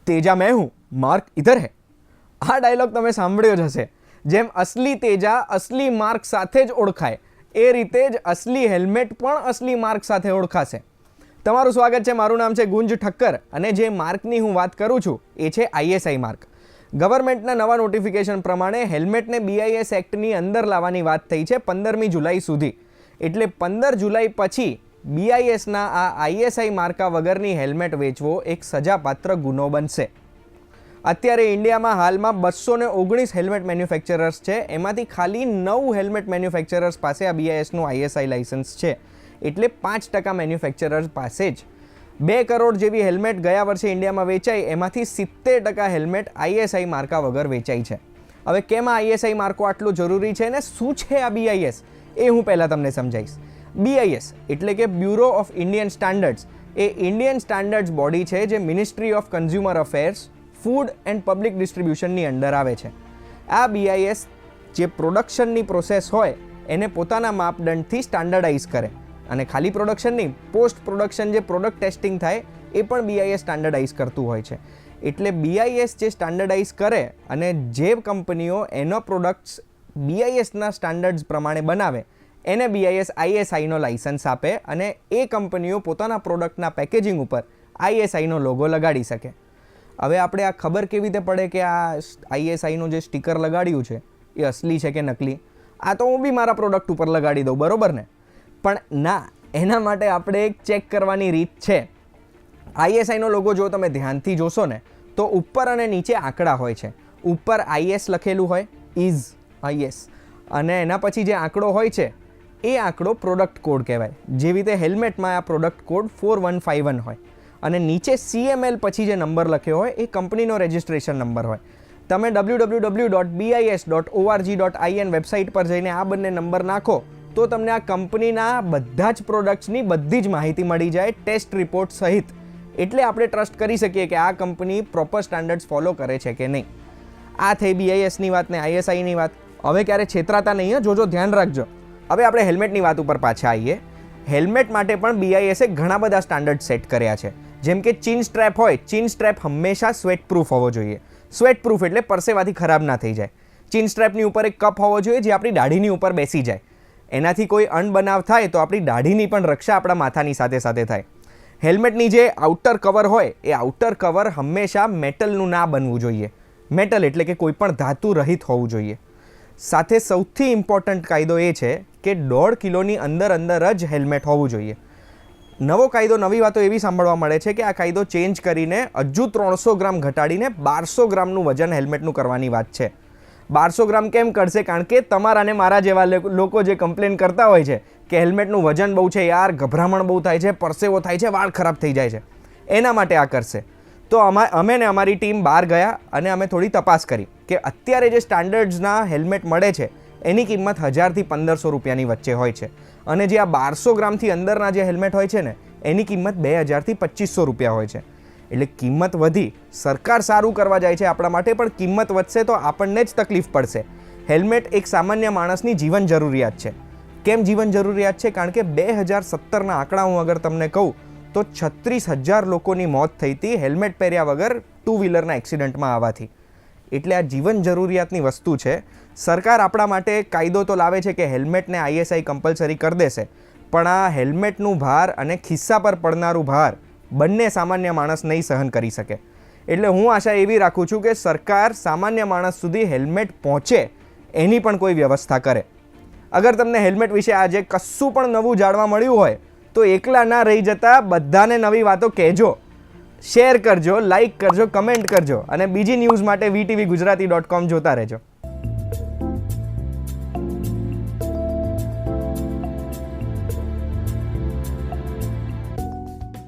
तेजा मैं हूँ, मार्क इधर है। આ ડાયલોગ તમે સાંભળ્યો જ હશે। જેમ અસલી તેજા અસલી માર્ક સાથે જ ઓળખાય એ રીતે જ અસલી હેલ્મેટ પણ અસલી માર્ક સાથે ઓળખાશે। તમારું સ્વાગત છે, મારું નામ છે ગુંજ ઠક્કર અને જે માર્કની હું વાત કરું છું એ છે ISI માર્ક। ગવર્મેન્ટના નવા નોટિફિકેશન પ્રમાણે હેલ્મેટને BIS એક્ટની અંદર લાવવાની વાત થઈ છે 15મી જુલાઈ સુધી, એટલે 15 જુલાઈ પછી BISના આ ISI માર્કા વગરની હેલ્મેટ વેચવો એક સજાપાત્ર ગુનો બનશે। અત્યારે ઇન્ડિયામાં હાલમાં 219 હેલ્મેટ મેન્યુફેક્ચરર્સ છે, એમાંથી ખાલી 9 હેલ્મેટ મેન્યુફેક્ચરર્સ પાસે આ BISનું ISI લાઇસન્સ છે, એટલે 5% મેન્યુફેક્ચરર્સ પાસે જ 2 કરોડ જેવી હેલ્મેટ ગયા વર્ષે ઇન્ડિયામાં વેચાઈ, એમાંથી 70% હેલ્મેટ ISI માર્કા વગર વેચાઈ છે। હવે કેમ આ ISI માર્કો આટલું જરૂરી છે અને શું છે આ BIS એ હું પહેલાં તમને સમજાવીશ। BIS એટલે કે બ્યુરો ઓફ ઇન્ડિયન સ્ટાન્ડર્ડ્સ એ ઇન્ડિયન સ્ટાન્ડર્ડ્સ બોડી છે જે ministry of consumer affairs, food and public ડિસ્ટ્રીબ્યુશનની અંડર આવે છે। આ BIS જે પ્રોડક્શનની પ્રોસેસ હોય એને પોતાના માપદંડથી સ્ટાન્ડર્ડાઇઝ કરે, અને ખાલી પ્રોડક્શન નહીં, પોસ્ટ પ્રોડક્શન જે પ્રોડક્ટ ટેસ્ટિંગ થાય એ પણ BIS સ્ટાન્ડર્ડાઇઝ કરતું હોય છે। એટલે BIS જે સ્ટાન્ડર્ડાઇઝ કરે અને જે કંપનીઓ એનો પ્રોડક્ટ્સ BISના સ્ટાન્ડર્ડ્સ પ્રમાણે બનાવે એને BIS ISIનો લાઇસન્સ આપે અને એ કંપનીઓ પોતાના પ્રોડક્ટના પેકેજિંગ ઉપર ISIનો લોગો લગાડી શકે। હવે આપણે આ ખબર કેવી રીતે પડે કે આ ISIનું જે સ્ટીકર લગાડ્યું છે એ અસલી છે કે નકલી? આ તો હું બી મારા પ્રોડક્ટ ઉપર લગાડી દઉં, બરોબર ને? પણ ના, એના માટે આપણે એક ચેક કરવાની રીત છે। ISIનો લોગો જો તમે ધ્યાનથી જોશો ને તો ઉપર અને નીચે આંકડા હોય છે। ઉપર IS લખેલું હોય, ઇઝ IS, અને એના પછી જે આંકડો હોય છે એ આંકડો પ્રોડક્ટ કોડ કહેવાય। જેવી રીતે હેલ્મેટમાં આ પ્રોડક્ટ કોડ 4151 હોય, અને નીચે CML પછી જે નંબર લખ્યો હોય એ કંપનીનો રજિસ્ટ્રેશન નંબર હોય। તમે www.bis.org.in વેબસાઇટ પર જઈને આ બંને નંબર નાખો તો તમને આ કંપનીના બધા જ પ્રોડક્ટ્સની બધી જ માહિતી મળી જાય, ટેસ્ટ રિપોર્ટ સહિત। એટલે આપણે ટ્રસ્ટ કરી શકીએ કે આ કંપની પ્રોપર સ્ટાન્ડર્ડ્સ ફોલો કરે છે કે નહીં। આ થઈ BISની વાત ને ISIની વાત। હવે ક્યારે છેતરાતા નહીં, જોજો, ધ્યાન રાખજો। હવે આપણે હેલ્મેટની વાત ઉપર પાછા આવીએ। હેલ્મેટ માટે પણ BISએ ઘણા બધા સ્ટાન્ડર્ડ સેટ કર્યા છે। જેમ કે ચીન સ્ટ્રેપ હોય, ચીન સ્ટ્રેપ હંમેશા સ્વેટ પ્રૂફ હોવો જોઈએ। સ્વેટ પ્રૂફ એટલે પરસેવાથી ખરાબ ના થઈ જાય। ચીન સ્ટ્રેપની ઉપર એક કપ હોવો જોઈએ જે આપણી દાઢીની ઉપર બેસી જાય, એનાથી કોઈ અણબનાવ થાય તો આપણી દાઢીની પણ રક્ષા આપણા માથાની સાથે સાથે થાય। હેલ્મેટની જે આઉટર કવર હોય એ આઉટર કવર હંમેશા મેટલનું ના બનવું જોઈએ। મેટલ એટલે કે કોઈ પણ ધાતુ રહિત હોવું જોઈએ। સાથે સૌથી ઇમ્પોર્ટન્ટ કાયદો એ છે કે 1.5 કિલોની અંદર જ હેલ્મેટ હોવું જોઈએ। નવો કાયદો, નવી વાતો એવી સાંભળવા મળે છે કે આ કાયદો ચેન્જ કરીને હજુ 300 ગ્રામ ઘટાડીને 1200 ગ્રામનું વજન હેલ્મેટનું કરવાની વાત છે। 1200 ગ્રામ કેમ કરશે? કારણ કે તમારા ને મારા જેવા લોકો જે કમ્પ્લેન કરતા હોય છે કે હેલ્મેટનું વજન બહુ છે યાર, ગભરામણ બહુ થાય છે, પરસેવો થાય છે, વાળ ખરાબ થઈ જાય છે, એના માટે આ કરશે। તો અમે ને અમારી ટીમ બહાર ગયા અને અમે થોડી તપાસ કરી કે અત્યારે જે સ્ટાન્ડર્ડ્સના હેલ્મેટ મળે છે એની કિંમત 1000 થી 1500 રૂપિયાની વચ્ચે હોય છે, અને જે આ 1200 ગ્રામથી અંદરના જે હેલ્મેટ હોય છે ને એની કિંમત 2000 થી 2500 રૂપિયા હોય છે। એટલે કિંમત વધી, સરકાર સારું કરવા જાય છે આપણા માટે, પણ કિંમત વધશે તો આપણને જ તકલીફ પડશે। હેલ્મેટ એક સામાન્ય માણસની જીવન જરૂરિયાત છે। કેમ જીવન જરૂરિયાત છે? કારણ કે 2017ના આંકડા હું અગર તમને કહું તો 36,000 લોકોની મોત થઈ હતી હેલ્મેટ પહેર્યા વગર ટુ વ્હીલરના એક્સિડન્ટમાં આવવાથી। એટલે આ જીવન જરૂરિયાતની વસ્તુ છે। સરકાર આપણા માટે કાયદો તો લાવે છે કે હેલ્મેટને ISI કમ્પલસરી કરી દેશે, પણ આ હેલ્મેટનું ભાર અને ખિસ્સા પર પડનારું ભાર બંને સામાન્ય માણસ નહીં સહન કરી શકે। એટલે હું આશા એવી રાખું છું કે સરકાર સામાન્ય માણસ સુધી હેલ્મેટ પહોંચે એની પણ કોઈ વ્યવસ્થા કરે। અગર તમને હેલ્મેટ વિશે આજે કશું પણ નવું જાણવા મળ્યું હોય તો એકલા ના રહી જતા બધાને નવી વાતો કહેજો, શેર કરજો, લાઇક કરજો, કમેન્ટ કરજો, અને બીજી ન્યૂઝ માટે VTVGujarati.com જોતા રહેજો।